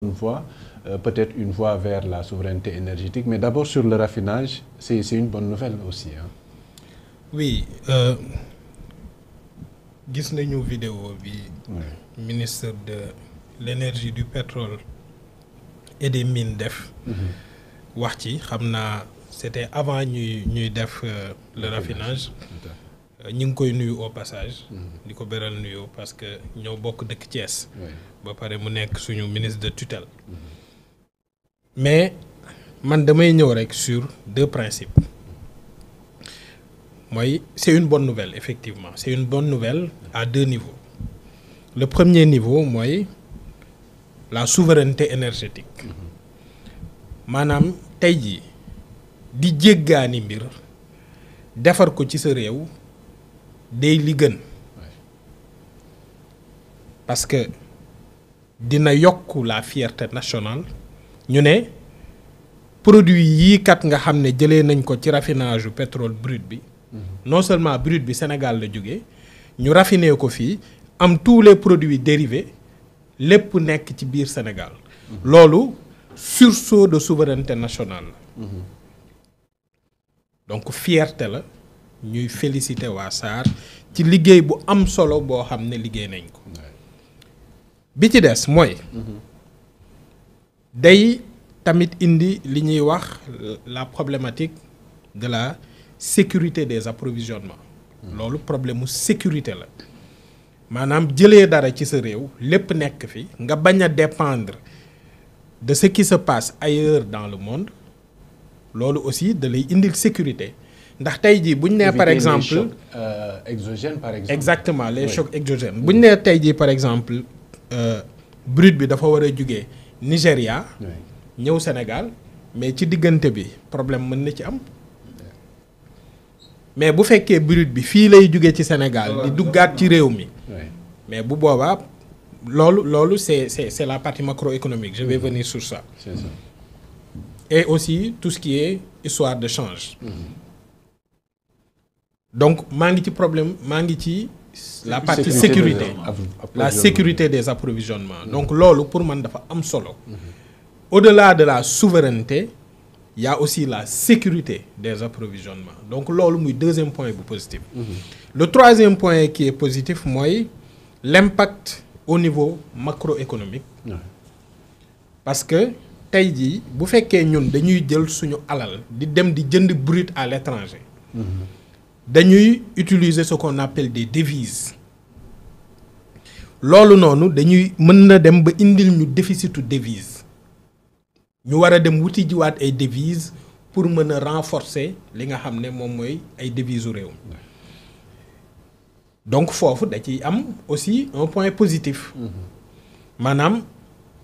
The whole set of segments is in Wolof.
une voie, peut-être une voie vers la souveraineté énergétique, mais d'abord sur le raffinage, c'est une bonne nouvelle aussi, hein. Oui, gis nañu vidéo bi ministre de l'énergie, du pétrole et des mines def wax ci xam naa c'était avant ñuy def le raffinage. ñu ngi koy nuyu au passage. di ko beral nuyu parce que ñoo bokk dëkk Thiès. ba pare mu nekk suñu ministre de tutelle. mais man damay ñëw rek sur deux principes. mooy c'est une bonne nouvelle effectivement c'est une bonne nouvelle à deux niveaux. Le premier niveau mooy la souveraineté énergétique. maanaam tey jii di jéggaani mbir defar ko ci sa réew day li gën parce que dina yokk la fierté nationale ñu ne produit yii kat nga xam ne jëlee nañ ko ci raffinage du pétrole brut bi non seulement brut bi Sénégal la jógee ñu raffiner ko fii am tous les produits dérivés lépp nekk ci biir Sénégal loolu sursaut de souveraineté nationale la donc fierté la ñuy féliciter waa SAR ci liggéey bu am solo boo xam ne liggéey nañ ko bi ci des mooy day tamit indi li ñuy wax la problématique de la sécurité des approvisionnements loolu problème mu sécurité la maanaam jëlee dara ci sa réew lépp nekk fi nga bañ a dépendre de ce qui se passe ailleurs dans le monde loolu aussi da lay indil sécurité ndax tey jii bu ñu nee par exemple les chocs exogènes par exemple. exactement les chocs exogènes bu ñu nee tey jii par exemple brut bi dafa war a jugee Nigéria ñëw Sénégal mais ci diggante bi problème mën na ci am mais bu fekkee brut bi fii lay jugee ci Sénégal di duggaat ci réew mi mais bu boobaa loolu c'est la partie macroéconomique je vais venir sur ça. C'est ça. Et aussi tout ce qui est histoire de change. Donc maa ngi ci problème maa ngi ci la partie sécurité la sécurité des approvisionnements donc loolu pour man dafa am solo au-delà de la souveraineté il y a aussi la sécurité des approvisionnements donc loolu muy deuxième point bu positif. Le troisième point qui est positif mooy l'impact au niveau macroéconomique. Parce que tey jii bu fekkee ñun dañuy jël suñu alal di dem di jënd brut à l'étranger dañuy utiliser ce qu'on appelle des devises loolu noonu dañuy mën na dem ba indil ñu déficitu devise ñu war a dem wuti jiwaat ay devises pour mën a renforcer li nga xam ne moom mooy ay devises u réew donc foofu da ciy am aussi un point positif maanaam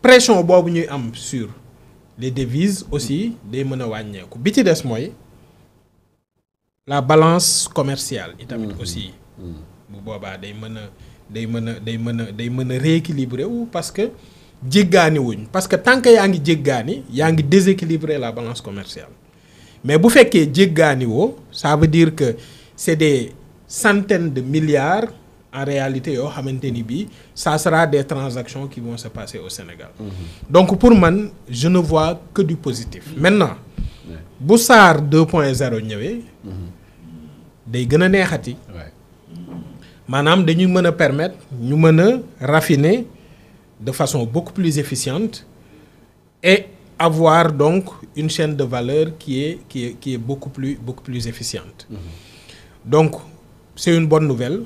pression boobu ñuy am sur les devises aussi day mën a wàññeeku bi ci des mooy la balance commerciale itamit aussi bu boobaa day mën a rééquilibrer wu parce que jéggaani wuñ parce que tant que yaa ngi jéggaani yaa ngi déséquilibrer la balance commerciale mais bu fekkee jéggaani woo ça veut dire que c'est des centaines de milliards en réalité yoo xamante ni bii ça sera des transactions qui vont se passer au Sénégal. Donc pour man je ne vois que du positif. Maintenant bu SAR 2.0 ñëwee day gën a neexati maanaam dañuy mën a permettre ñu mën a raffiner de façon beaucoup plus efficiente et avoir donc une chaîne de valeur qui est beaucoup plus efficiente. Donc c'est une bonne nouvelle.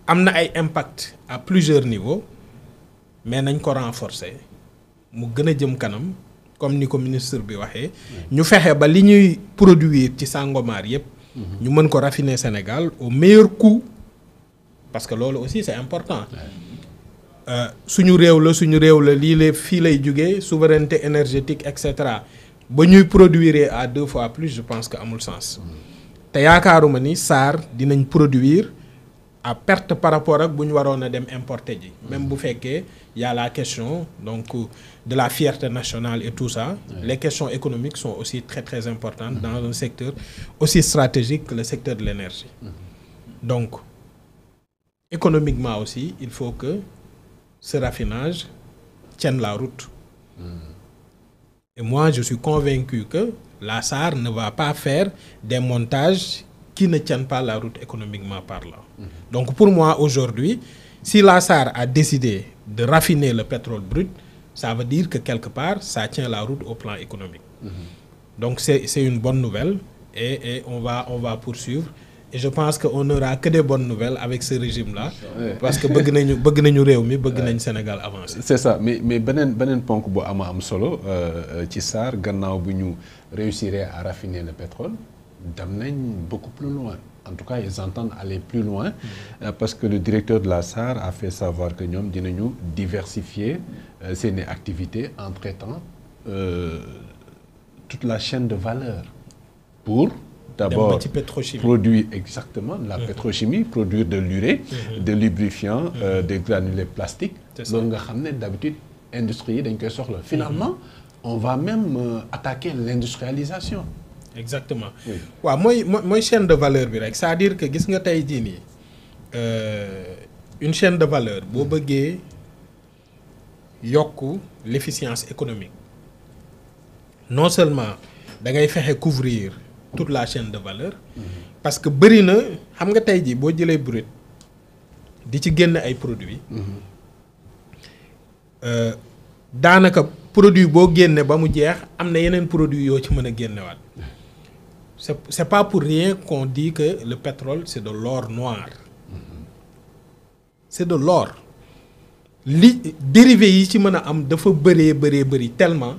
Am na ay impact à plusieurs niveaux mais nañ ko renforcer mu gën a jëm kanam comme ni ko ministre bi waxee ñu fexe ba li ñuy produire ci Sangomar yépp ñu mën ko raffiner Sénégal au meilleur coût parce que loolu aussi c'est important suñu réew la lii la fii lay jógee souveraineté énergétique et cetera ba ñuy produire à 2 fois plus je pense que amul sens te yaakaaruma ni SAR dinañ produire à perte par rapport ak bu ñu waroon a dem importer ji même bu fekkee y a la question donc de la fierté nationale et tout ça les questions économiques sont aussi très très importantes dans un secteur aussi stratégique que le secteur de l'énergie donc économiquement aussi il faut que ce raffinage tienne la route. Et moi, je suis convaincu que la SAR ne va pas faire des montages qui ne tiennent pas la route économiquement parlant. Donc pour moi, aujourd'hui, si la SAR a décidé de raffiner le pétrole brut, ça veut dire que quelque part, ça tient la route au plan économique. Donc c'est une bonne nouvelle et on va poursuivre. Et je pense qu'on n'aura que des bonnes nouvelles avec ce régime-là. Parce que bëgg nañu réew mi bëgg nañ Sénégal avancer. C'est ça, mais beneen ponk bu am solo ci SAR gannaaw bu ñu réussir à raffiner le pétrole dem nañ beaucoup plus loin. En tout cas, ils entendent aller plus loin parce que le directeur de la SAR a fait savoir que ñoom dinañu diversifier seeni activités en traitant toute la chaîne de valeur pour d'abord produire exactement la pétrochimie, produire de l'urée, de lubrifiants, des granulés plastiques. loolu nga xam ne d'habitude industrie yi dañ koy soxla. Finalement, on va même attaquer l'industrialisation. Exactement. waaw mooy chaîne de valeur bi rek c'est-à-dire que gis nga tey jii nii une chaîne de valeur boo bëggee yokk l'efficience économique non seulement da ngay fexe couvrir toute la chaîne de valeur parce que bëri na xam nga tey jii boo jëlee brut di ci génn ay produits daanaka produit boo génne ba mu jeex am na yeneen produits yoo ci mën a génnewaat c'est pas pour rien qu'on dit que le pétrole c'est de l'or noir c'est de l'or li dérivés yi ci mën a am dafa bëri tellement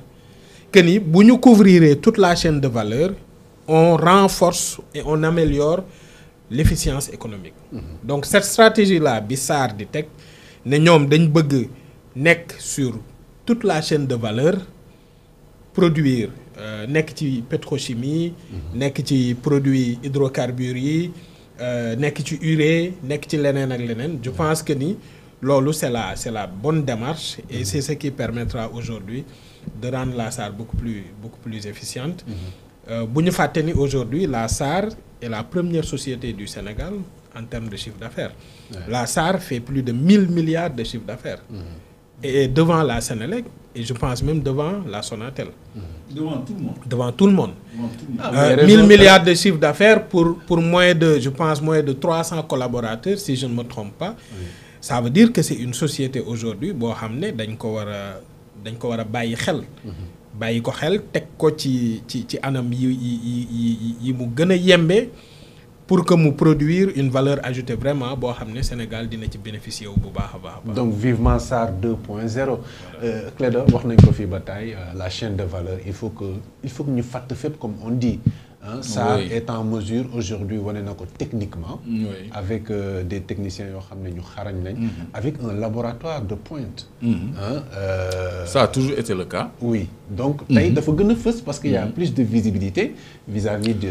que ni bu ñu couvrir toute la chaîne de valeur on renforce et on améliore l'efficience économique. Donc cette stratégie-là bi SAR di teg ne ñoom dañ bëgg nekk sur toute la chaîne de valeur produire nekk ci pétrochimie nekk ci produits hydrocarbures yi nekk ci urée nekk ci leneen ak leneen je pense que ni loolu c'est la bonne démarche et c'est ce qui permettra aujourd'hui de rendre la SAR beaucoup plus efficiente. Bu ñu fàtte ni aujourd'hui la SAR est la première société du Sénégal en termes de chiffre d'affaires. La SAR fait plus de 1000 milliards de chiffre d'affaires. Et devant la Sénélec et je pense même devant la Sonatel. Devant tout le monde. 1000 milliards de chiffre d'affaires pour moins de 300 collaborateurs si je ne me trompe pas. Ça veut dire que c'est une société aujourd'hui boo xam ne dañ ko war a bàyyi xel. bàyyi ko xel teg ko ci anam yi mu gën a yembe pour que mu produire une valeur ajoutée vraiment boo xam ne Sénégal dina ci bénéficier wu bu baax a baax. Donc vivement SAR 2.0. Clédor wax nañ ko fii ba tey la chaîne de valeur il faut que ñu fàtt fépp comme on dit. SAR est en mesure aujourd'hui wane na ko techniquement. Avec des techniciens yoo xam ne ñu xarañ nañ. Avec un laboratoire de pointe. Ça a toujours été le cas. Oui donc tey dafa gën a fës parce qu'il y a plus de visibilité vis-à-vis de